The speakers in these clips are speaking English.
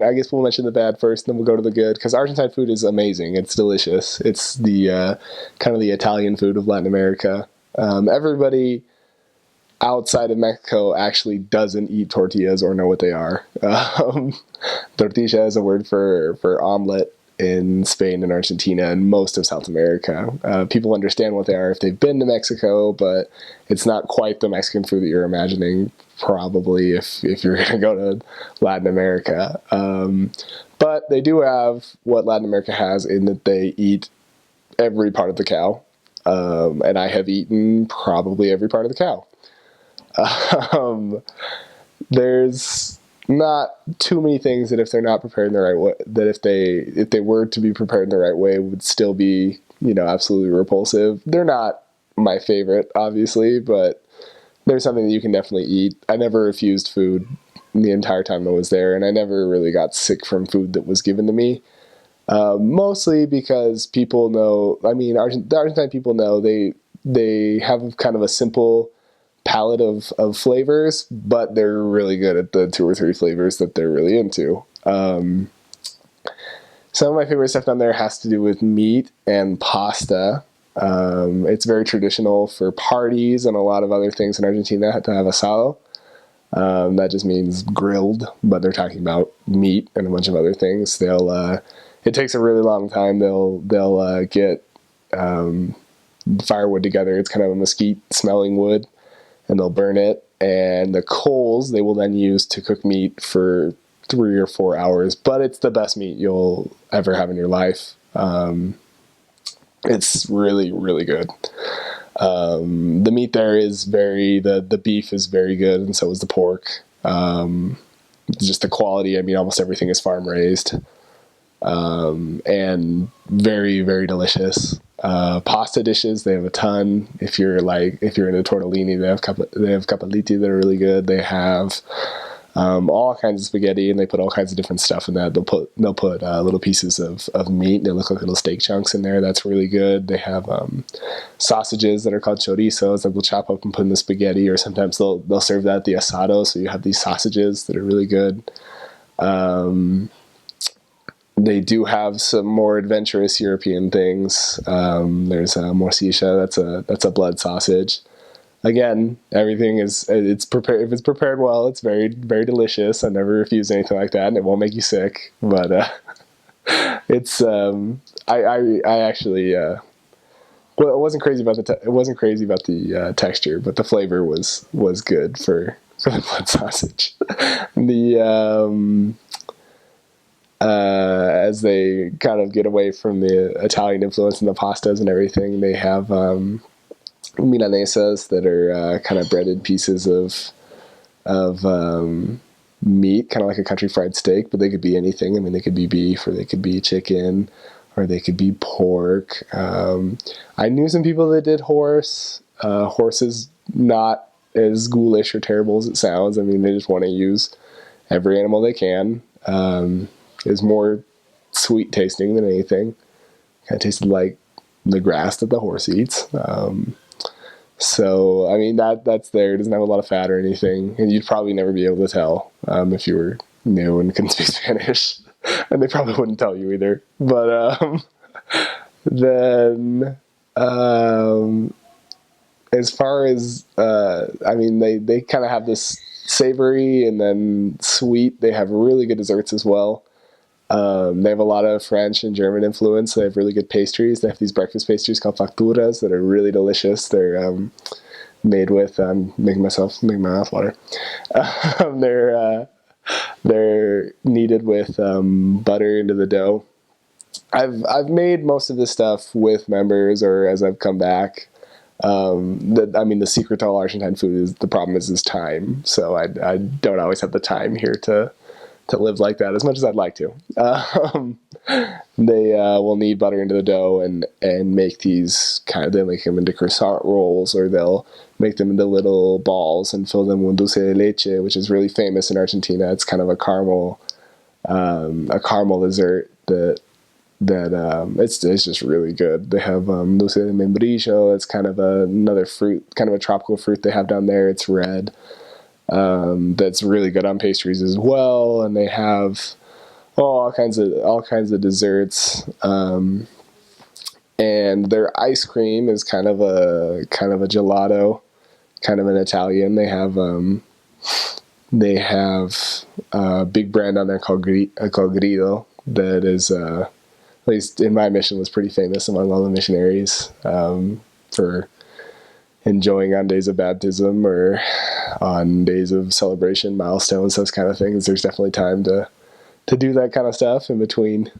I guess we'll mention the bad first, then we'll go to the good, because Argentine food is amazing. It's delicious. It's the kind of the Italian food of Latin America. Everybody outside of Mexico actually doesn't eat tortillas or know what they are. Tortilla is a word for omelet in Spain and Argentina and most of South America. People understand what they are if they've been to Mexico, but it's not quite the Mexican food that you're imagining, probably, if you're going to go to Latin America. But they do have what Latin America has in that they eat every part of the cow. And I have eaten probably every part of the cow. There's not too many things that if they're not prepared in the right way, that if they were to be prepared in the right way, would still be, absolutely repulsive. They're not my favorite, obviously, but there's something that you can definitely eat. I never refused food the entire time I was there, and I never really got sick from food that was given to me. Mostly because people know, the Argentine people know they have kind of a simple palette of flavors, but they're really good at the 2 or 3 flavors that they're really into. Some of my favorite stuff down there has to do with meat and pasta. It's very traditional for parties and a lot of other things in Argentina to have asado. That just means grilled, but they're talking about meat and a bunch of other things. It takes a really long time. They'll get firewood together. It's kind of a mesquite smelling wood, and they'll burn it. And the coals they will then use to cook meat for 3 or 4 hours. But it's the best meat you'll ever have in your life. It's really, really good. The meat there is the beef is very good, and so is the pork. Just the quality. Almost everything is farm raised. And very, very delicious. Pasta dishes, they have a ton. If you're into tortellini, they have cappelliti that are really good. They have all kinds of spaghetti, and they put all kinds of different stuff in that. They'll put little pieces of meat. They look like little steak chunks in there. That's really good. They have sausages that are called chorizos that they'll chop up and put in the spaghetti, or sometimes they'll serve that at the asado. So you have these sausages that are really good. They do have some more adventurous European things. There's a morcilla. That's a blood sausage. Again, everything it's prepared. If it's prepared well, it's very, very delicious. I never refuse anything like that, and it won't make you sick. But it's I actually it wasn't crazy about the texture, but the flavor was good for the blood sausage. The as they kind of get away from the Italian influence and the pastas and everything, they have milanesas that are kind of breaded pieces of meat, kind of like a country fried steak, but they could be anything. They could be beef, or they could be chicken, or they could be pork. I knew some people that did horse. Horse is not as ghoulish or terrible as it sounds. They just want to use every animal they can. Is more sweet tasting than anything. Kind of tasted like the grass that the horse eats. That's there. It doesn't have a lot of fat or anything, and you'd probably never be able to tell if you were new and couldn't speak Spanish, and they probably wouldn't tell you either. But then as far as they kind of have this savory and then sweet. They have really good desserts as well. They have a lot of French and German influence. They have really good pastries. They have these breakfast pastries called facturas that are really delicious. They're made with making my mouth water. They're kneaded with butter into the dough. I've made most of this stuff with members or as I've come back. The secret to all Argentine food is the problem is time. So I don't always have the time here to live like that as much as I'd like to. They will knead butter into the dough and make these they'll make them into croissant rolls, or they'll make them into little balls and fill them with Dulce De Leche, which is really famous in Argentina. It's kind of a caramel dessert that it's just really good. They have Dulce de Membrillo. It's kind of another fruit, kind of a tropical fruit they have down there. It's red. That's really good on pastries as well. And they have Oh, all kinds of desserts. And their ice cream is kind of a gelato, kind of an Italian. They have a big brand on there called Grido that is, at least in my mission, was pretty famous among all the missionaries for enjoying on days of baptism or on days of celebration, milestones, those kind of things. There's definitely time to do that kind of stuff in between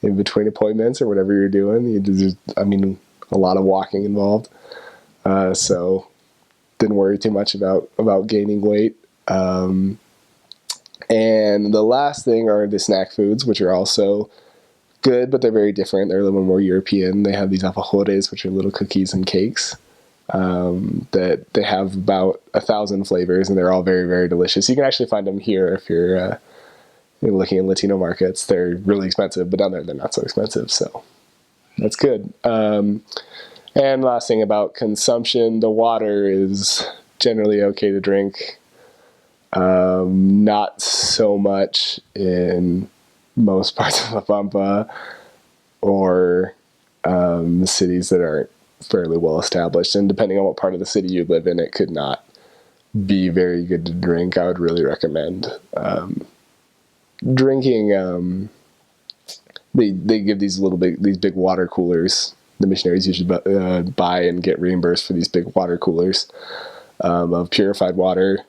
appointments or whatever you're doing. A lot of walking involved. So didn't worry too much about gaining weight. And the last thing are the snack foods, which are also good, but they're very different. They're a little more European. They have these alfajores, which are little cookies and cakes that they have about 1,000 flavors, and they're all very, very delicious. You can actually find them here if you're looking in Latino markets. They're really expensive, but down there they're not so expensive, so that's good. And last thing about consumption, the water is generally okay to drink. Not so much in most parts of La Pampa or cities that aren't fairly well established. And depending on what part of the city you live in, it could not be very good to drink. I would really recommend drinking. They give these big water coolers. The missionaries usually buy and get reimbursed for these big water coolers of purified water,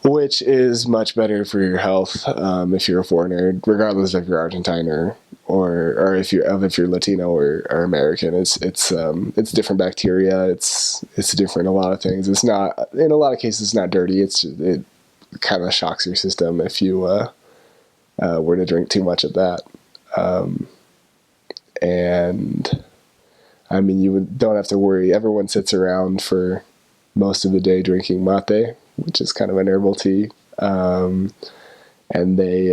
which is much better for your health if you're a foreigner, regardless if you're Argentine or if you're Latino or American. It's different bacteria. It's different in a lot of things. It's not, in a lot of cases, it's not dirty. It kind of shocks your system if you were to drink too much of that. And I mean, don't have to worry. Everyone sits around for most of the day drinking mate, which is kind of an herbal tea. And they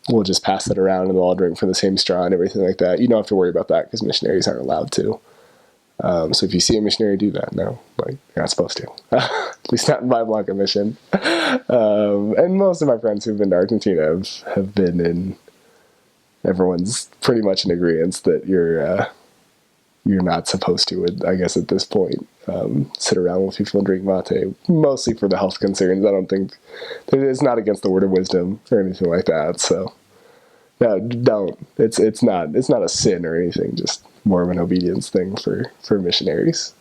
will just pass it around and they'll all drink from the same straw and everything like that. You don't have to worry about that because missionaries aren't allowed to. So if you see a missionary do that, no, you're not supposed to. At least not in my Blanca mission. And most of my friends who've been to Argentina have been in. Everyone's pretty much in agreement that you're not supposed to, I guess, at this point, sit around with people and drink mate, mostly for the health concerns. I don't think it's not against the word of wisdom or anything like that. So no, don't. It's not a sin or anything. Just more of an obedience thing for missionaries.